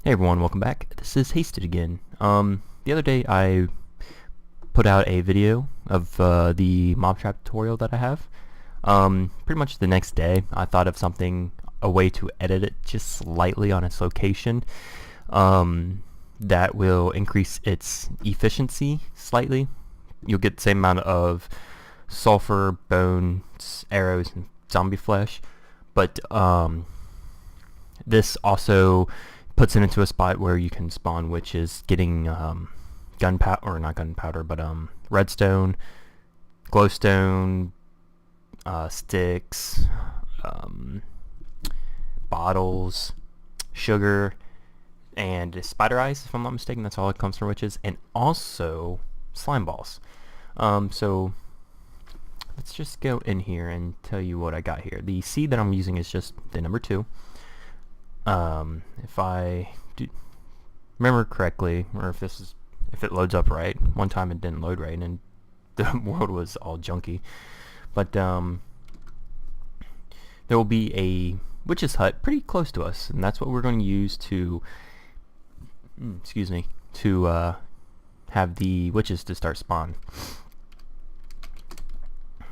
Hey everyone, welcome back. This is Hasted again. The other day I put out a video of the mob trap tutorial that I have. Pretty much the next day I thought of a way to edit it just slightly on its location that will increase its efficiency slightly. You'll get the same amount of sulfur, bones, arrows, and zombie flesh, but this also puts it into a spot where you can spawn witches, getting gunpowder, or not gunpowder, but redstone, glowstone, sticks, bottles, sugar, and spider eyes, if I'm not mistaken. That's all it comes from witches, and also slime balls. So let's just go in here and tell you what I got here. The seed that I'm using is just the number 2. If I do remember correctly, or if it loads up right. One time it didn't load right and the world was all junky. But there will be a witch's hut pretty close to us, and that's what we're going to use to have the witches to start spawn.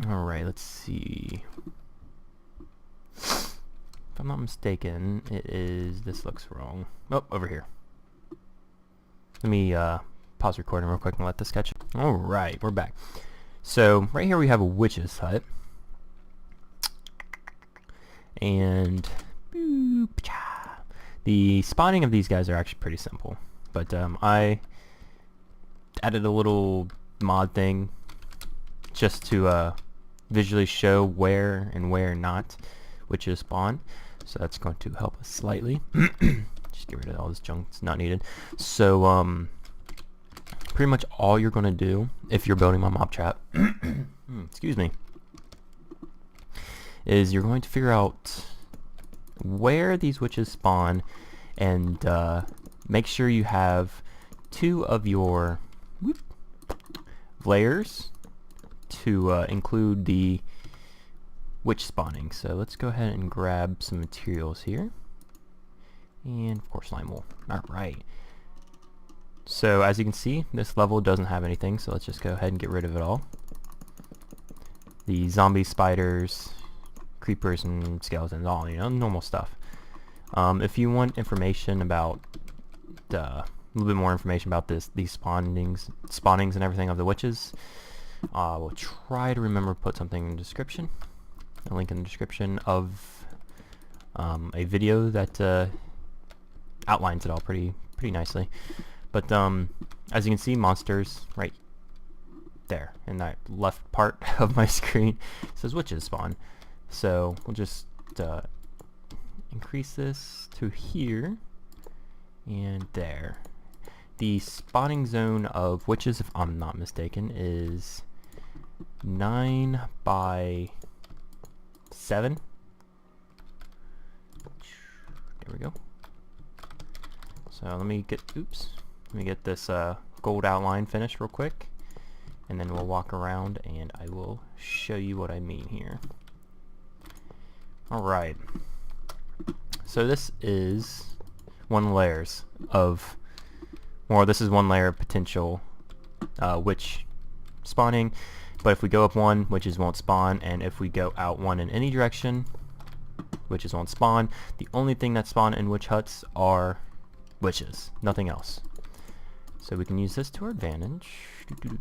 Alright, let's see. If I'm not mistaken, this looks wrong. Oh, over here. Let me pause recording real quick and let this sketch. Alright, we're back. So, right here we have a witch's hut. And the spawning of these guys are actually pretty simple. But I added a little mod thing just to visually show where and where not witches spawn. So that's going to help us slightly. Just get rid of all this junk that's not needed. So pretty much all you're going to do if you're building my mob trap excuse me, is you're going to figure out where these witches spawn and make sure you have 2 of your layers to include the witch spawning. So let's go ahead and grab some materials here, and of course slime wool. Alright, so as you can see, this level doesn't have anything, so let's just go ahead and get rid of it all. The zombie, spiders, creepers, and skeletons, all, normal stuff. If you want information about a little bit more information about these spawnings and everything of the witches, we'll try to remember to put something in the description. A link in the description of a video that outlines it all pretty nicely. But as you can see, monsters right there in that left part of my screen says witches spawn. So we'll just increase this to here and there. The spawning zone of witches, if I'm not mistaken, is 9 by 7. There we go. So let me get this gold outline finished real quick, and then we'll walk around and I will show you what I mean here. Alright, so this is one layer of potential witch spawning. But if we go up 1, witches won't spawn, and if we go out 1 in any direction, witches won't spawn. The only thing that spawn in witch huts are witches, nothing else. So we can use this to our advantage. Let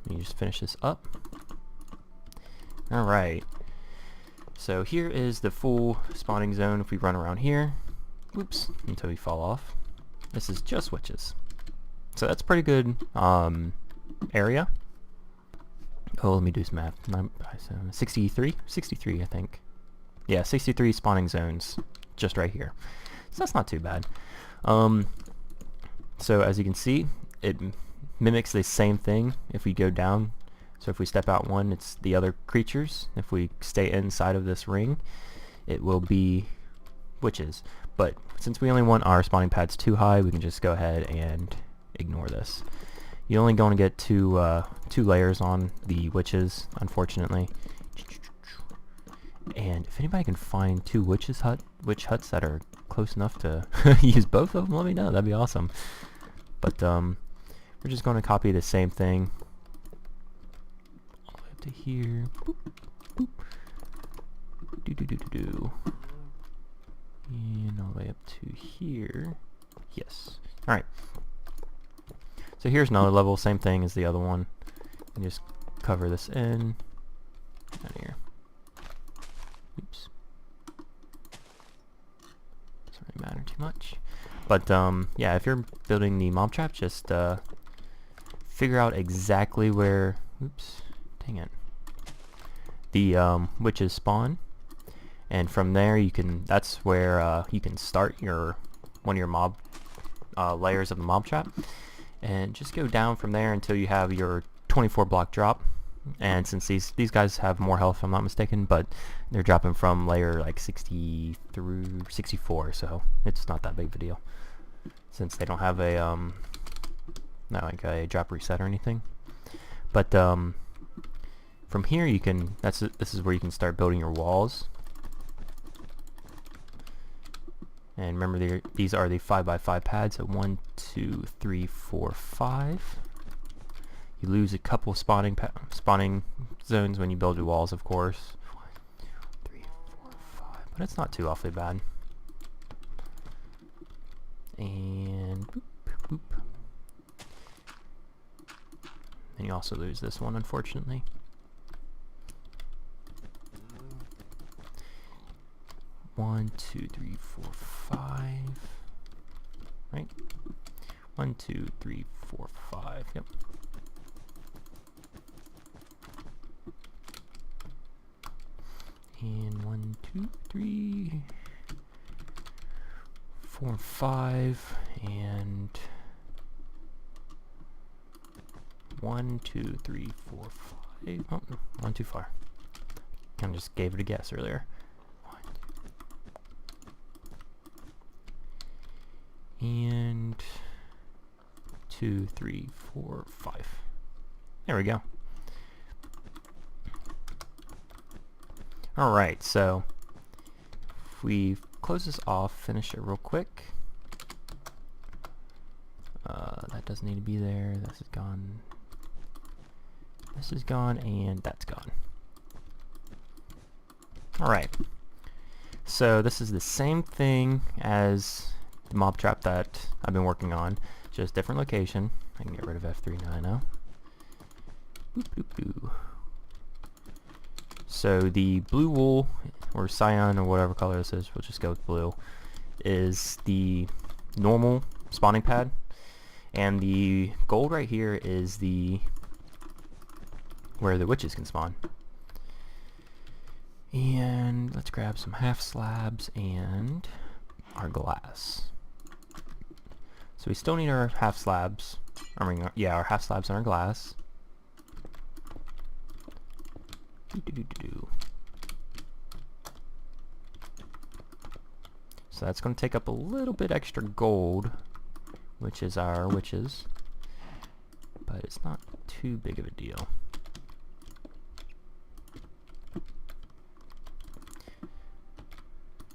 me just finish this up. Alright, so here is the full spawning zone. If we run around here, whoops, until we fall off, this is just witches. So that's pretty good area. Oh, let me do some math. 63 I think. Yeah, 63 spawning zones just right here. So that's not too bad. So as you can see, it mimics the same thing if we go down. So if we step out 1, it's the other creatures. If we stay inside of this ring, it will be witches. But since we only want our spawning pads too high, we can just go ahead and ignore this. You're only going to get two layers on the witches, unfortunately. And if anybody can find two witch huts that are close enough to use both of them, let me know. That'd be awesome. But we're just going to copy the same thing all the way up to here. Boop, boop. Do. And all the way up to here. Yes. Alright. So here's another level, same thing as the other one. And just cover this in. Down here. Oops. Doesn't really matter too much. But yeah, if you're building the mob trap, just figure out exactly where, oops, dang it, the witches spawn, and from there you can, that's where you can start your one of your mob layers of the mob trap, and just go down from there until you have your 24 block drop. And since these guys have more health, if I'm not mistaken, but they're dropping from layer like 60 through 64, so it's not that big of a deal since they don't have a not like a drop reset or anything. But from here you can, this is where you can start building your walls. And remember, these are the 5x5 pads, so 1, 2, 3, 4, 5. You lose a couple spawning zones when you build your walls, of course. 1, 2, 3, 4, 5, but it's not too awfully bad. And boop, boop, boop. And you also lose this one, unfortunately. One, 2, 3, 4, 5. Right? 1, 2, 3, 4, 5. Yep. And 1, 2, 3, 4, 5, and 1, 2, 3, 4, 5. Oh, no, one too far. Kind of just gave it a guess earlier. 1, and 2, 3, 4, 5. There we go. Alright, so if we close this off, finish it real quick. That doesn't need to be there. This is gone. This is gone, and that's gone. Alright, so this is the same thing as the mob trap that I've been working on, just different location. I can get rid of F3 now. Boop, boop, boop. So the blue wool, or cyan, or whatever color this is, we'll just go with blue, is the normal spawning pad, and the gold right here is the where the witches can spawn. And let's grab some half slabs and our glass. So we still need our half slabs. I mean, yeah, our half slabs and our glass. So that's going to take up a little bit extra gold, which is our witches, but it's not too big of a deal.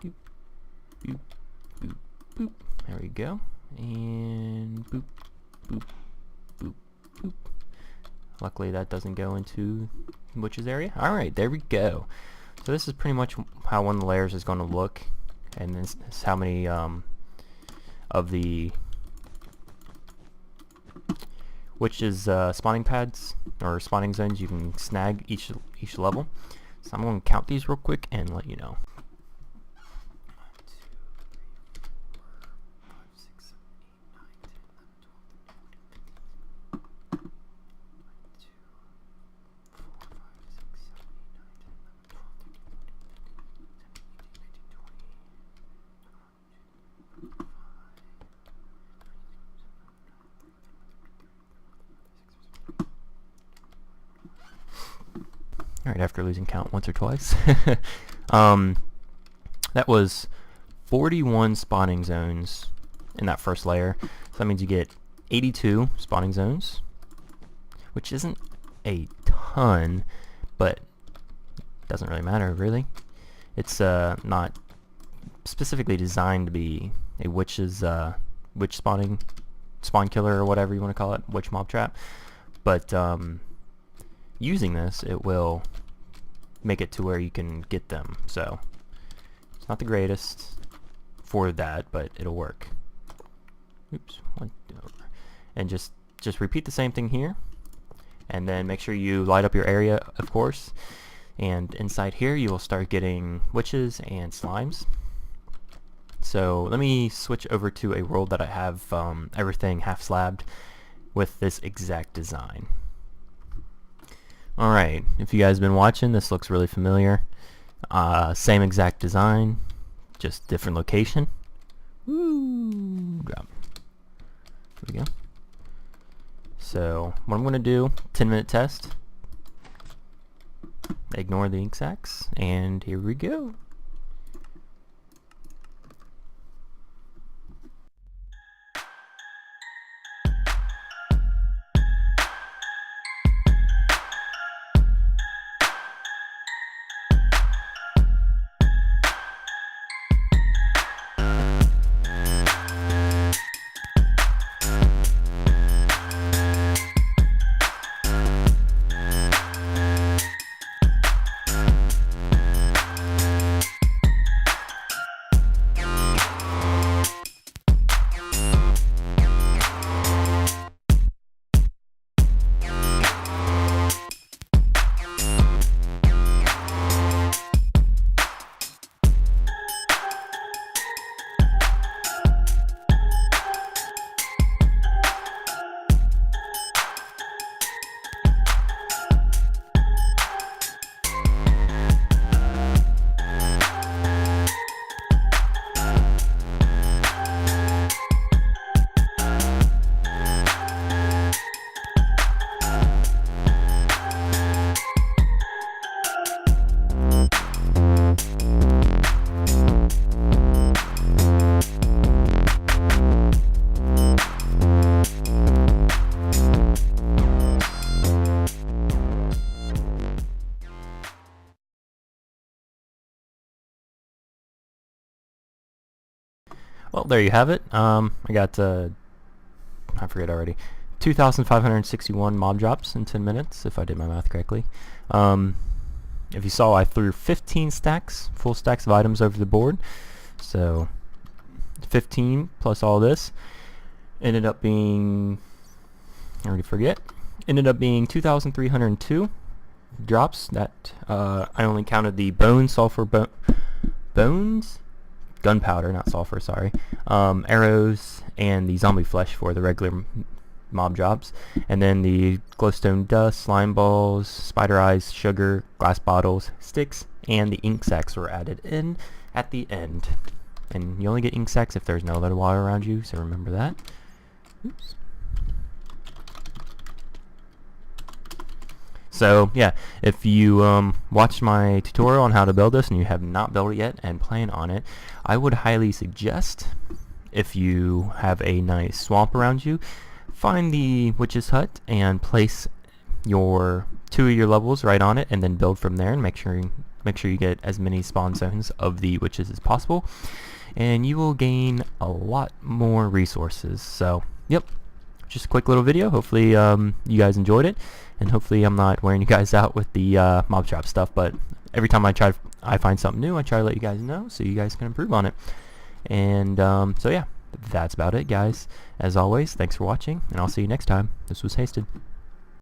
Boop, boop, boop, boop. There we go. And boop, boop, boop, boop. Luckily that doesn't go into witches area. Alright, there we go. So this is pretty much how one of the layers is going to look, and this is how many of the witches spawning pads or spawning zones you can snag each level. So I'm going to count these real quick and let you know. 1, 2, 3, 4, 5, 6, 7, 8, 9, 10, 11, 12, 13, 14, 15, 16, 17, 18, 19, 20. Alright, after losing count once or twice. That was 41 spawning zones in that first layer. So that means you get 82 spawning zones, which isn't a ton, but doesn't really matter really. It's not specifically designed to be a witch spawn killer or whatever you want to call it, witch mob trap. But using this, it will make it to where you can get them. So it's not the greatest for that, but it'll work. Oops, and just repeat the same thing here, and then make sure you light up your area, of course. And inside here, you will start getting witches and slimes. So let me switch over to a world that I have everything half slabbed with this exact design. Alright, if you guys have been watching, this looks really familiar. Same exact design, just different location. Woo! Drop. There we go. So what I'm going to do, 10-minute test. Ignore the ink sacs, and here we go. Well, there you have it. I got, I forget already, 2,561 mob drops in 10 minutes, if I did my math correctly. If you saw, I threw 15 stacks, full stacks of items over the board. So 15 plus all this ended up being, I already forget, ended up being 2,302 drops. That I only counted the bones, gunpowder, not sulfur, sorry, arrows, and the zombie flesh for the regular mob drops, and then the glowstone dust, slime balls, spider eyes, sugar, glass bottles, sticks, and the ink sacs were added in at the end. And you only get ink sacs if there's no other water around you, so remember that. Oops. So yeah, if you watched my tutorial on how to build this and you have not built it yet and plan on it, I would highly suggest, if you have a nice swamp around you, find the witch's hut and place your 2 of your levels right on it, and then build from there, and make sure you get as many spawn zones of the witches as possible, and you will gain a lot more resources. So yep, just a quick little video. Hopefully you guys enjoyed it, and hopefully I'm not wearing you guys out with the mob trap stuff, but every time I find something new, I try to let you guys know so you guys can improve on it. And so yeah, that's about it, guys. As always, thanks for watching, and I'll see you next time. This was Hasted.